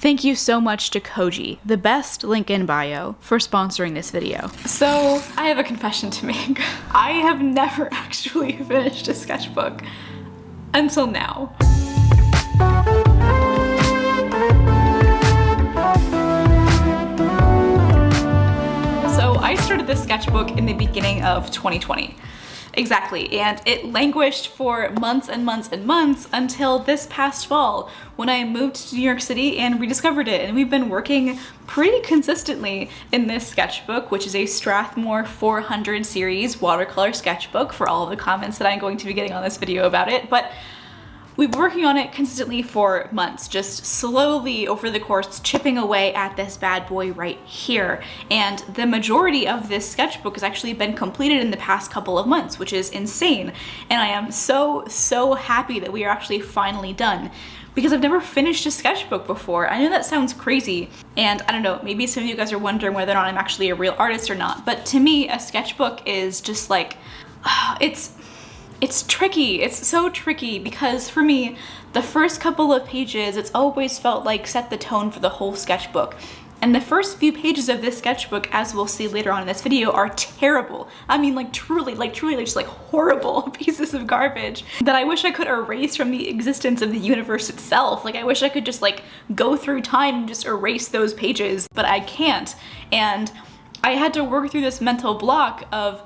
Thank you so much to Koji, the best link in bio, for sponsoring this video. So, I have a confession to make. I have never actually finished a sketchbook until now. So I started this sketchbook in the beginning of 2020. Exactly, and it languished for months and months and months until this past fall when I moved to New York City and rediscovered it, and we've been working pretty consistently in this sketchbook, which is a Strathmore 400 series watercolor sketchbook, for all of the comments that I'm going to be getting on this video about it. But we've been working on it consistently for months, just slowly over the course chipping away at this bad boy right here. And the majority of this sketchbook has actually been completed in the past couple of months, which is insane. And I am so happy that we are actually finally done, because I've never finished a sketchbook before. I know that sounds crazy, and I don't know, maybe some of you guys are wondering whether or not I'm actually a real artist or not, but to me, a sketchbook is just like, it's tricky. It's so tricky because for me, the first couple of pages, it's always felt like set the tone for the whole sketchbook. And the first few pages of this sketchbook, as we'll see later on in this video, are terrible. I mean, like truly just like horrible pieces of garbage that I wish I could erase from the existence of the universe itself. Like I wish I could just like go through time and just erase those pages, but I can't. And I had to work through this mental block of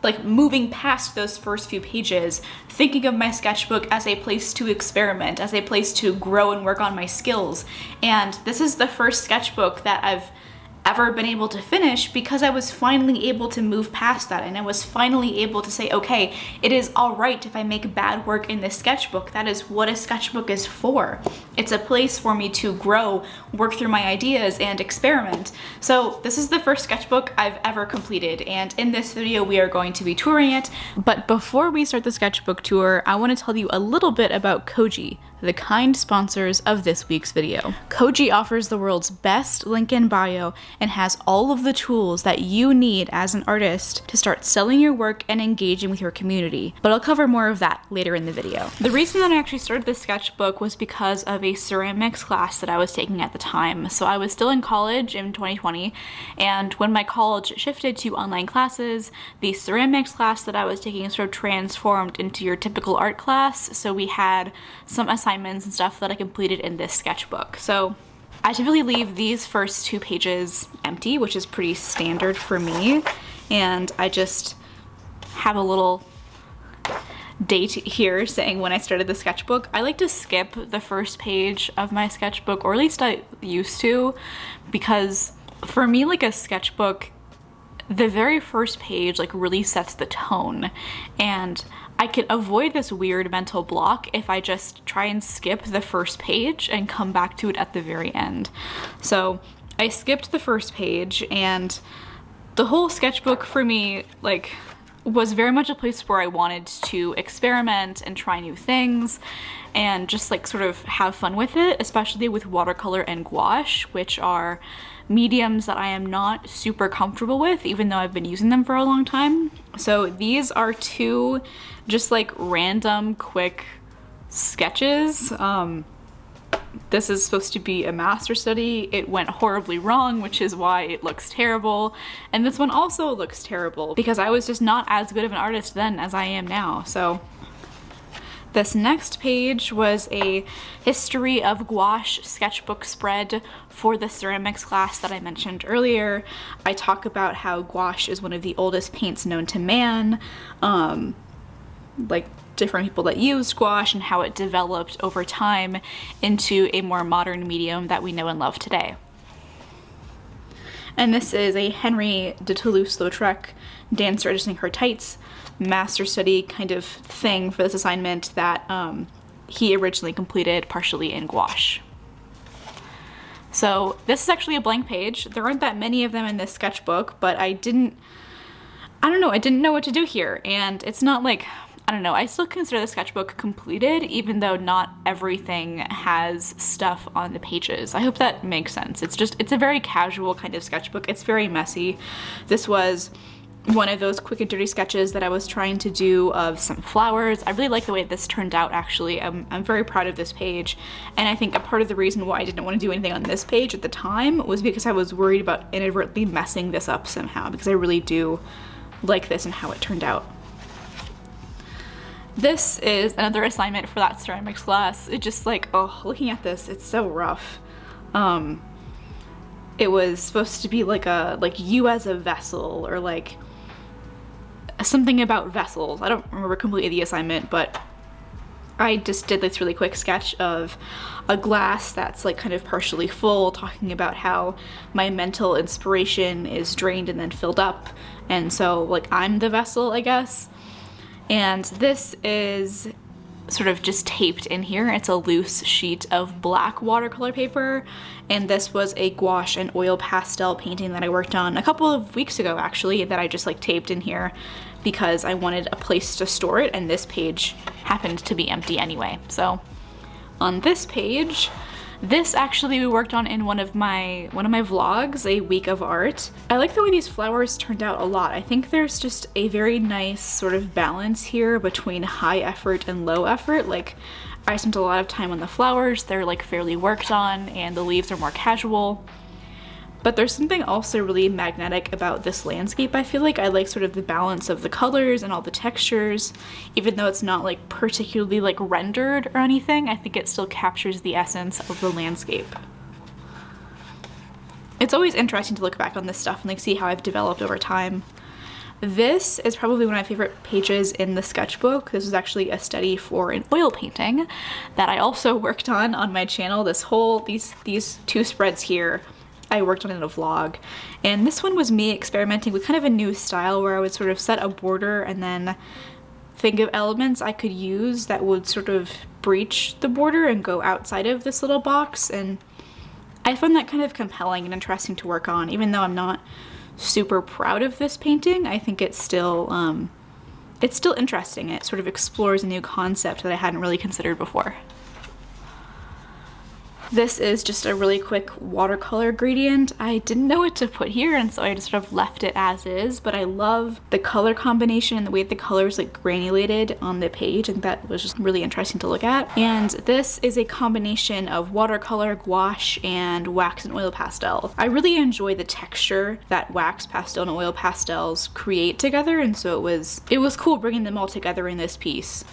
like moving past those first few pages, thinking of my sketchbook as a place to experiment, as a place to grow and work on my skills. And this is the first sketchbook that I've ever been able to finish because I was finally able to move past that, and I was finally able to say, okay, it is all right if I make bad work in this sketchbook. That is what a sketchbook is for. It's a place for me to grow, work through my ideas, and experiment. So this is the first sketchbook I've ever completed, and in this video we are going to be touring it. But before we start the sketchbook tour, I want to tell you a little bit about Koji, the kind sponsors of this week's video. Koji offers the world's best link in bio and has all of the tools that you need as an artist to start selling your work and engaging with your community. But I'll cover more of that later in the video. The reason that I actually started this sketchbook was because of a ceramics class that I was taking at the time. So I was still in college in 2020, and when my college shifted to online classes, the ceramics class that I was taking sort of transformed into your typical art class. So we had some assignments and stuff that I completed in this sketchbook. So I typically leave these first two pages empty, which is pretty standard for me, and I just have a little date here saying when I started the sketchbook. I like to skip the first page of my sketchbook, or at least I used to, because for me, like a sketchbook, the very first page like really sets the tone, and I could avoid this weird mental block if I just try and skip the first page and come back to it at the very end. So I skipped the first page, and the whole sketchbook for me like was very much a place where I wanted to experiment and try new things and just like sort of have fun with it, especially with watercolor and gouache, which are mediums that I am not super comfortable with, even though I've been using them for a long time. So these are two just like random quick sketches. This is supposed to be a master study. It went horribly wrong, which is why it looks terrible. And this one also looks terrible because I was just not as good of an artist then as I am now. So this next page was a history of gouache sketchbook spread for the ceramics class that I mentioned earlier. I talk about how gouache is one of the oldest paints known to man, like different people that used gouache and how it developed over time into a more modern medium that we know and love today. And this is a Henry de Toulouse-Lautrec dancer adjusting her tights master study kind of thing for this assignment that he originally completed partially in gouache. So this is actually a blank page. There aren't that many of them in this sketchbook, but I didn't know what to do here. And it's not like, I don't know, I still consider the sketchbook completed, even though not everything has stuff on the pages. I hope that makes sense. It's a very casual kind of sketchbook. It's very messy. This was one of those quick and dirty sketches that I was trying to do of some flowers. I really like the way this turned out, actually. I'm very proud of this page, and I think a part of the reason why I didn't want to do anything on this page at the time was because I was worried about inadvertently messing this up somehow, because I really do like this and how it turned out. This is another assignment for that ceramics class. It just like, oh, looking at this, it's so rough. It was supposed to be like you as a vessel, or like something about vessels. I don't remember completely the assignment, but I just did this really quick sketch of a glass that's like kind of partially full, talking about how my mental inspiration is drained and then filled up, and so like I'm the vessel, I guess. And this is sort of just taped in here. It's a loose sheet of black watercolor paper, and this was a gouache and oil pastel painting that I worked on a couple of weeks ago, actually, that I just like taped in here because I wanted a place to store it, and this page happened to be empty anyway. So on this page, this actually we worked on in one of my vlogs, a week of art. I like the way these flowers turned out a lot. I think there's just a very nice sort of balance here between high effort and low effort. Like, I spent a lot of time on the flowers, they're like fairly worked on, and the leaves are more casual. But there's something also really magnetic about this landscape, I feel like. I like sort of the balance of the colors and all the textures. Even though it's not like particularly like rendered or anything, I think it still captures the essence of the landscape. It's always interesting to look back on this stuff and like see how I've developed over time. This is probably one of my favorite pages in the sketchbook. This was actually a study for an oil painting that I also worked on my channel. These two spreads here I worked on in a vlog, and this one was me experimenting with kind of a new style where I would sort of set a border and then think of elements I could use that would sort of breach the border and go outside of this little box, and I found that kind of compelling and interesting to work on. Even though I'm not super proud of this painting, I think it's still interesting. It sort of explores a new concept that I hadn't really considered before. This is just a really quick watercolor gradient. I didn't know what to put here, and so I just sort of left it as is, but I love the color combination and the way the colors like granulated on the page, and that was just really interesting to look at. And this is a combination of watercolor, gouache, and wax and oil pastel. I really enjoy the texture that wax pastel and oil pastels create together, and so it was cool bringing them all together in this piece.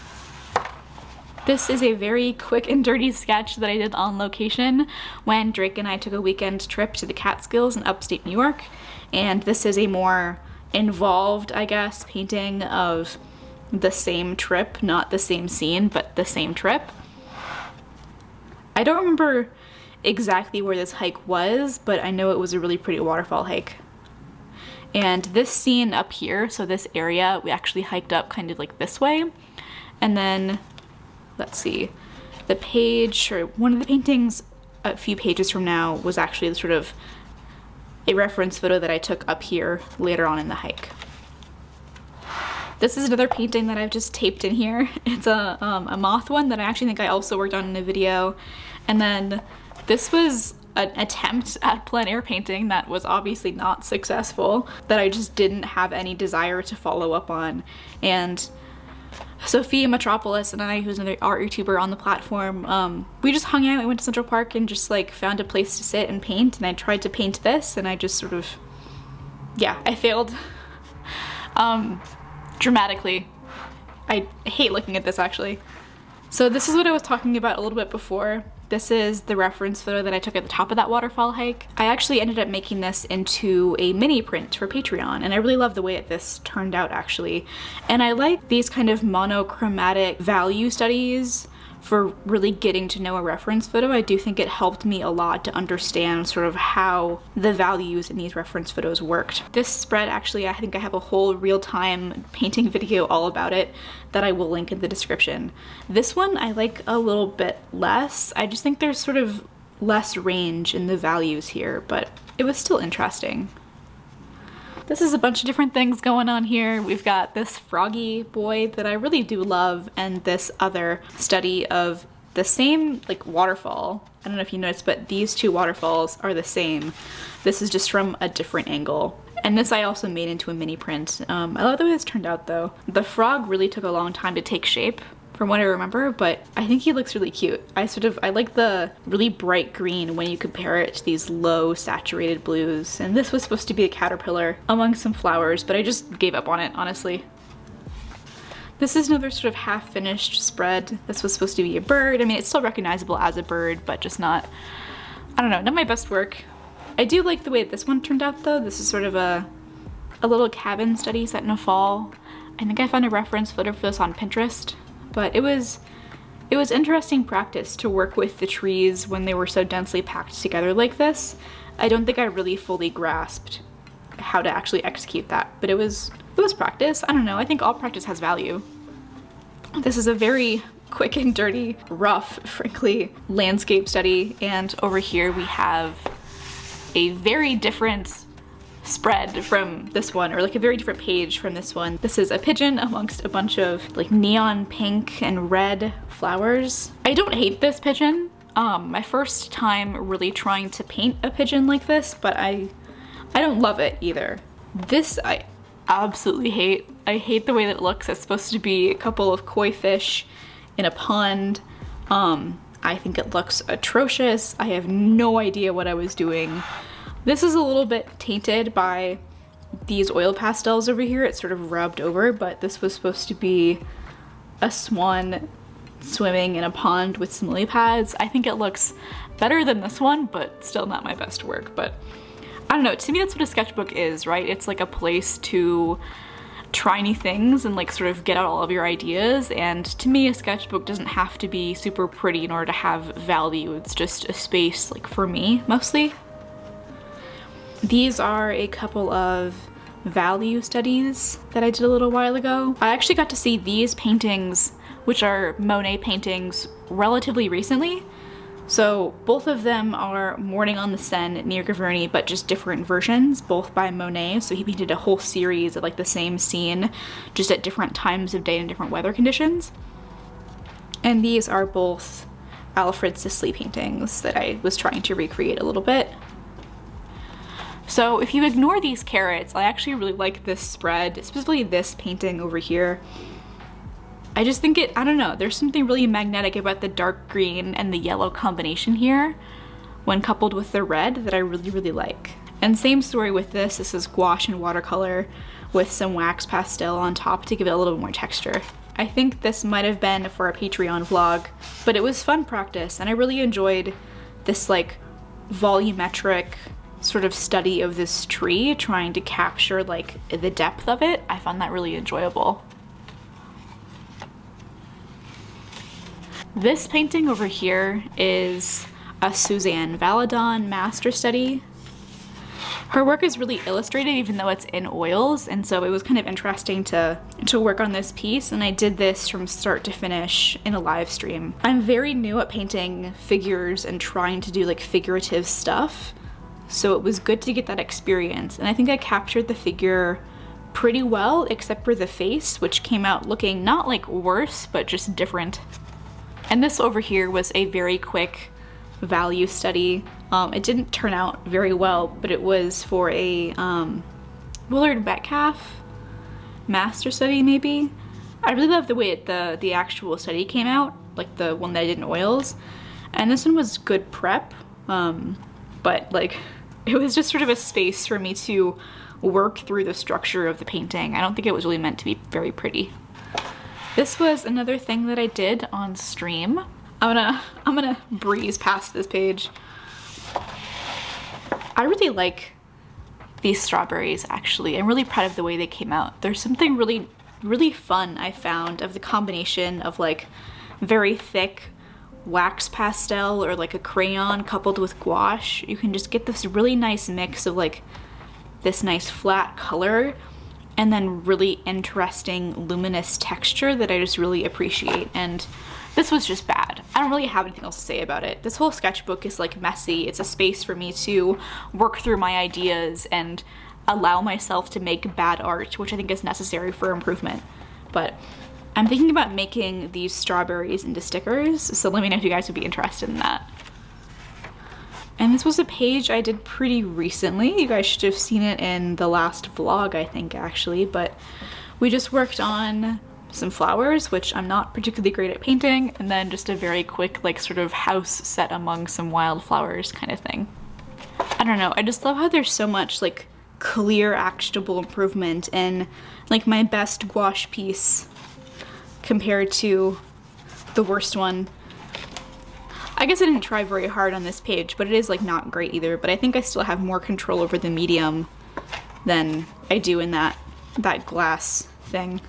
This is a very quick and dirty sketch that I did on location when Drake and I took a weekend trip to the Catskills in upstate New York. And this is a more involved, I guess, painting of the same trip, not the same scene, but the same trip. I don't remember exactly where this hike was, but I know it was a really pretty waterfall hike. And this scene up here, so this area, we actually hiked up kind of like this way. And then let's see, the page, or one of the paintings a few pages from now was actually sort of a reference photo that I took up here later on in the hike. This is another painting that I've just taped in here. It's a moth one that I actually think I also worked on in a video. And then this was an attempt at plein air painting that was obviously not successful, that I just didn't have any desire to follow up on. And Sophia Metropolis and I, who's another art YouTuber on the platform, we just hung out. We went to Central Park and just like found a place to sit and paint, and I tried to paint this, and I just sort of, yeah, I failed dramatically. I hate looking at this, actually. So this is what I was talking about a little bit before. This is the reference photo that I took at the top of that waterfall hike. I actually ended up making this into a mini print for Patreon, and I really love the way this turned out, actually. And I like these kind of monochromatic value studies for really getting to know a reference photo. I do think it helped me a lot to understand sort of how the values in these reference photos worked. This spread, actually, I think I have a whole real-time painting video all about it that I will link in the description. This one I like a little bit less. I just think there's sort of less range in the values here, but it was still interesting. This is a bunch of different things going on here. We've got this froggy boy that I really do love, and this other study of the same like waterfall. I don't know if you noticed, but these two waterfalls are the same. This is just from a different angle. And this I also made into a mini print. I love the way this turned out though. The frog really took a long time to take shape from what I remember, but I think he looks really cute. I like the really bright green when you compare it to these low saturated blues. And this was supposed to be a caterpillar among some flowers, but I just gave up on it, honestly. This is another sort of half-finished spread. This was supposed to be a bird. I mean, it's still recognizable as a bird, but just not, I don't know, not my best work. I do like the way this one turned out though. This is sort of a little cabin study set in a fall. I think I found a reference photo for this on Pinterest, but it was interesting practice to work with the trees when they were so densely packed together like this. I don't think I really fully grasped how to actually execute that, but it was practice. I don't know, I think all practice has value. This is a very quick and dirty, rough, frankly, landscape study, and over here we have a very different spread from this one, or like a very different page from this one. This is a pigeon amongst a bunch of like neon pink and red flowers. I don't hate this pigeon. My first time really trying to paint a pigeon like this, but I don't love it either. This I absolutely hate. I hate the way that it looks. It's supposed to be a couple of koi fish in a pond. I think it looks atrocious. I have no idea what I was doing. This is a little bit tainted by these oil pastels over here. It's sort of rubbed over, but this was supposed to be a swan swimming in a pond with some lily pads. I think it looks better than this one, but still not my best work. But I don't know, to me that's what a sketchbook is, right? It's like a place to try new things and like sort of get out all of your ideas, and to me a sketchbook doesn't have to be super pretty in order to have value. It's just a space, like for me, mostly. These are a couple of value studies that I did a little while ago. I actually got to see these paintings, which are Monet paintings, relatively recently. So both of them are Morning on the Seine near Giverny, but just different versions, both by Monet. So he painted a whole series of like the same scene, just at different times of day and different weather conditions. And these are both Alfred Sisley paintings that I was trying to recreate a little bit. So if you ignore these carrots, I actually really like this spread, specifically this painting over here. I just think I don't know, there's something really magnetic about the dark green and the yellow combination here when coupled with the red that I really, really like. And same story with this. This is gouache and watercolor with some wax pastel on top to give it a little bit more texture. I think this might have been for a Patreon vlog, but it was fun practice and I really enjoyed this like volumetric sort of study of this tree, trying to capture like the depth of it. I found that really enjoyable. This painting over here is a Suzanne Valadon master study. Her work is really illustrated even though it's in oils, and so it was kind of interesting to work on this piece, and I did this from start to finish in a live stream. I'm very new at painting figures and trying to do like figurative stuff, so it was good to get that experience, and I think I captured the figure pretty well except for the face, which came out looking not like worse but just different. And this over here was a very quick value study. It didn't turn out very well, but it was for a Willard Metcalf master study maybe. I really love the way the actual study came out, like the one that I did in oils. And this one was good prep, but like it was just sort of a space for me to work through the structure of the painting. I don't think it was really meant to be very pretty. This was another thing that I did on stream. I'm gonna breeze past this page. I really like these strawberries actually. I'm really proud of the way they came out. There's something really, really fun I found of the combination of like very thick wax pastel or like a crayon coupled with gouache. You can just get this really nice mix of like this nice flat color and then really interesting luminous texture that I just really appreciate. And this was just bad. I don't really have anything else to say about it. This whole sketchbook is like messy. It's a space for me to work through my ideas and allow myself to make bad art, which I think is necessary for improvement. But I'm thinking about making these strawberries into stickers, so let me know if you guys would be interested in that. And this was a page I did pretty recently. You guys should have seen it in the last vlog, I think, actually, but we just worked on some flowers, which I'm not particularly great at painting, and then just a very quick, like, sort of house set among some wildflowers kind of thing. I don't know, I just love how there's so much, like, clear, actionable improvement in, like, my best gouache piece compared to the worst one. I guess I didn't try very hard on this page, but it is, like, not great either, but I think I still have more control over the medium than I do in that glass thing.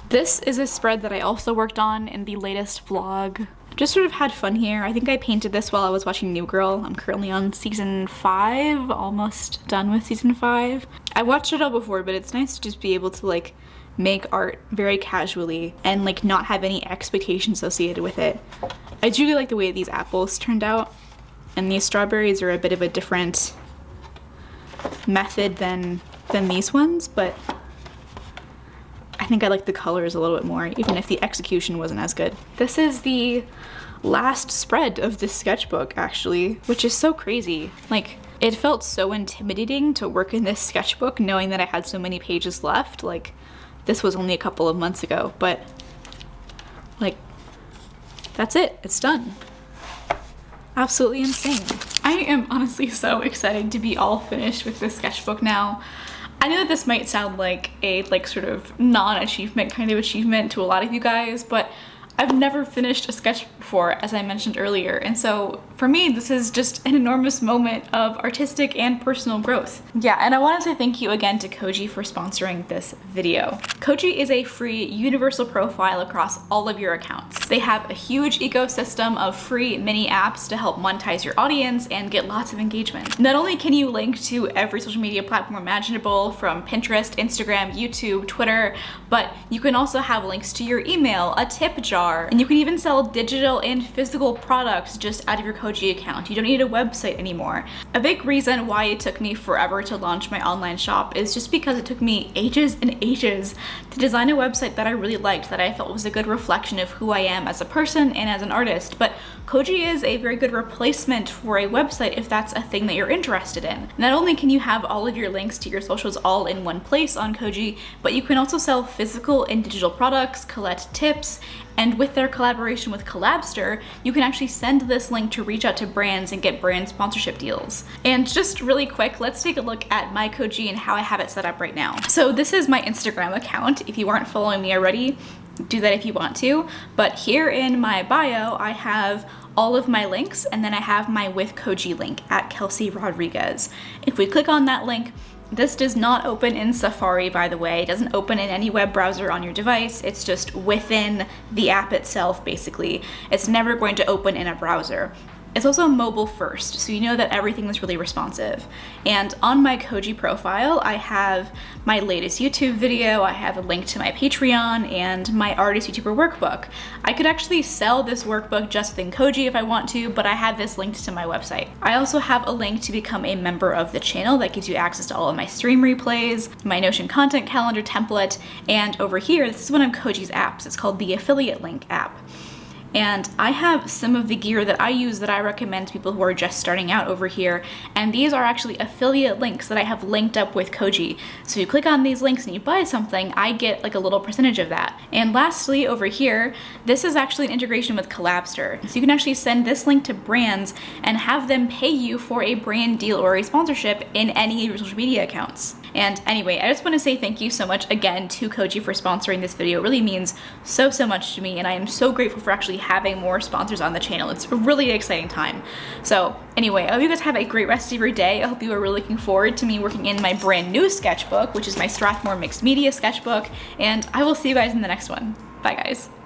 This is a spread that I also worked on in the latest vlog. Just sort of had fun here. I think I painted this while I was watching New Girl. I'm currently on season 5, almost done with season 5. I watched it all before, but it's nice to just be able to, like, make art very casually and, like, not have any expectations associated with it. I do really like the way these apples turned out, and these strawberries are a bit of a different method than these ones, but I think I like the colors a little bit more, even if the execution wasn't as good. This is the last spread of this sketchbook, actually, which is so crazy. Like, it felt so intimidating to work in this sketchbook knowing that I had so many pages left. Like, this was only a couple of months ago, but, like, that's it. It's done. Absolutely insane. I am honestly so excited to be all finished with this sketchbook now. I know that this might sound like a, like, sort of non-achievement kind of achievement to a lot of you guys, but I've never finished a sketch before, as I mentioned earlier, and so for me this is just an enormous moment of artistic and personal growth. Yeah, and I want to say thank you again to Koji for sponsoring this video. Koji is a free universal profile across all of your accounts. They have a huge ecosystem of free mini apps to help monetize your audience and get lots of engagement. Not only can you link to every social media platform imaginable, from Pinterest, Instagram, YouTube, Twitter, but you can also have links to your email, a tip jar, and you can even sell digital and physical products just out of your Koji account. You don't need a website anymore. A big reason why it took me forever to launch my online shop is just because it took me ages and ages to design a website that I really liked, that I felt was a good reflection of who I am as a person and as an artist. But Koji is a very good replacement for a website if that's a thing that you're interested in. Not only can you have all of your links to your socials all in one place on Koji, but you can also sell physical and digital products, collect tips, and with their collaboration with Collabster, you can actually send this link to reach out to brands and get brand sponsorship deals. And just really quick, let's take a look at my Koji and how I have it set up right now. So this is my Instagram account. If you aren't following me already, do that if you want to. But here in my bio, I have all of my links, and then I have my With Koji link at Kelsey Rodriguez. If we click on that link, this does not open in Safari, by the way. It doesn't open in any web browser on your device. It's just within the app itself, basically. It's never going to open in a browser. It's also mobile first, so you know that everything is really responsive. And on my Koji profile, I have my latest YouTube video, I have a link to my Patreon, and my Artist YouTuber workbook. I could actually sell this workbook just in Koji if I want to, but I have this linked to my website. I also have a link to become a member of the channel that gives you access to all of my stream replays, my Notion content calendar template, and over here, this is one of Koji's apps. It's called the Affiliate Link app. And I have some of the gear that I use that I recommend to people who are just starting out over here, and these are actually affiliate links that I have linked up with Koji. So you click on these links and you buy something, I get like a little percentage of that. And lastly, over here, this is actually an integration with Collabster. So you can actually send this link to brands and have them pay you for a brand deal or a sponsorship in any of your social media accounts. And anyway, I just want to say thank you so much again to Koji for sponsoring this video. It really means so much to me, and I am so grateful for actually having more sponsors on the channel. It's a really exciting time. So anyway, I hope you guys have a great rest of your day. I hope you are really looking forward to me working in my brand new sketchbook, which is my Strathmore mixed media sketchbook, and I will see you guys in the next one. Bye guys.